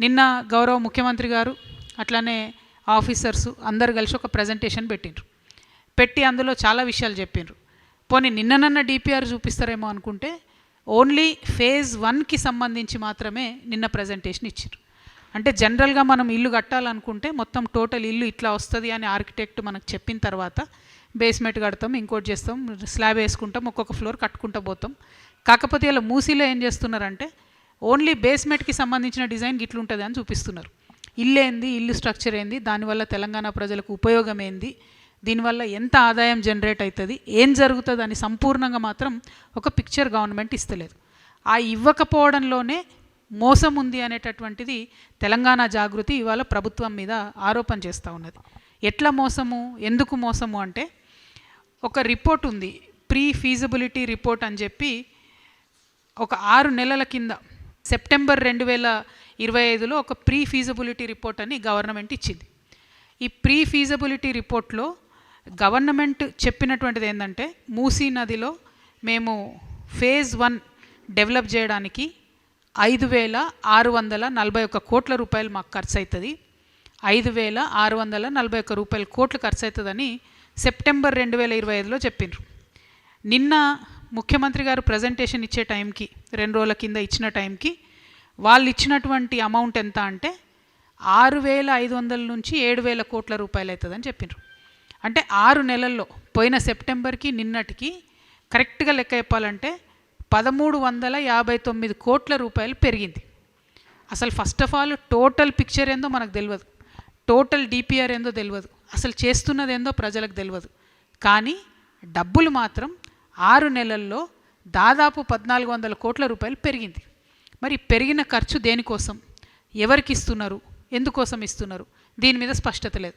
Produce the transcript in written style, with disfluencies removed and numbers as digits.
నిన్న గౌరవ ముఖ్యమంత్రి గారు అట్లానే ఆఫీసర్స్ అందరు కలిసి ఒక ప్రజెంటేషన్ పెట్టిండ్రు. పెట్టి అందులో చాలా విషయాలు చెప్పిండ్రు. పోనీ నిన్ననన్న డిపిఆర్ చూపిస్తారేమో అనుకుంటే ఓన్లీ ఫేజ్ 1కి సంబంధించి మాత్రమే నిన్న ప్రజెంటేషన్ ఇచ్చారు. అంటే జనరల్గా మనం ఇల్లు కట్టాలనుకుంటే మొత్తం టోటల్ ఇల్లు ఇట్లా వస్తుంది అని ఆర్కిటెక్ట్ మనకు చెప్పిన తర్వాత బేస్మెంట్ కడతాం, ఇంకోటి చేస్తాం, స్లాబ్ వేసుకుంటాం, ఒక్కొక్క ఫ్లోర్ కట్టుకుంటూ పోతాం. కాకపోతే ఇలా మూసీలో ఏం చేస్తున్నారంటే ఓన్లీ బేస్మెంట్కి సంబంధించిన డిజైన్ గిట్లుంటుంది అని చూపిస్తున్నారు. ఇల్లు ఏంది, ఇల్లు స్ట్రక్చర్ ఏంది, దానివల్ల తెలంగాణ ప్రజలకు ఉపయోగం ఏంది, దీనివల్ల ఎంత ఆదాయం జనరేట్ అవుతుంది, ఏం జరుగుతుంది అని సంపూర్ణంగా మాత్రం ఒక పిక్చర్ గవర్నమెంట్ ఇస్తలేదు. ఆ ఇవ్వకపోవడంలోనే మోసం ఉంది అనేటటువంటిది తెలంగాణ జాగృతి ఇవాళ ప్రభుత్వం మీద ఆరోపణ చేస్తూ ఉన్నది. ఎట్లా మోసము, ఎందుకు మోసము అంటే ఒక రిపోర్ట్ ఉంది, ప్రీ ఫీజిబిలిటీ రిపోర్ట్ అని చెప్పి ఒక 6 నెలల కింద సెప్టెంబర్ 2025లో ఒక ప్రీ ఫీజిబిలిటీ రిపోర్ట్ అని గవర్నమెంట్ ఇచ్చింది. ఈ ప్రీ ఫీజిబిలిటీ రిపోర్ట్లో గవర్నమెంట్ చెప్పినటువంటిది ఏంటంటే మూసీ నదిలో మేము ఫేజ్ 1 డెవలప్ చేయడానికి 5,641 కోట్ల రూపాయలు మాకు ఖర్చు అవుతుంది, 5,641 కోట్లు ఖర్చు అవుతుందని సెప్టెంబర్ 2025లో చెప్పిండ్రు. నిన్న ముఖ్యమంత్రి గారు ప్రజెంటేషన్ ఇచ్చే టైంకి 2 రోజుల కింద ఇచ్చిన టైంకి వాళ్ళు ఇచ్చినటువంటి అమౌంట్ ఎంత అంటే 6,500 నుంచి 7,000 కోట్ల రూపాయలు అవుతుందని చెప్పిండ్రు. అంటే 6 నెలల్లో పోయిన సెప్టెంబర్కి నిన్నటికి కరెక్ట్గా లెక్క చెప్పాలంటే 1,359 కోట్ల రూపాయలు పెరిగింది. అసలు first of all total picture ఏందో మనకు తెలియదు, టోటల్ డిపిఆర్ ఏందో తెలియదు, అసలు చేస్తున్నది ఏందో ప్రజలకు తెలియదు. కానీ డబ్బులు మాత్రం 6 నెలల్లో దాదాపు 1,400 కోట్ల రూపాయలు పెరిగింది. మరి పెరిగిన ఖర్చు దేనికోసం, ఎవరికి ఇస్తున్నారు, ఎందుకోసం ఇస్తున్నారు, దీని మీద స్పష్టత లేదు.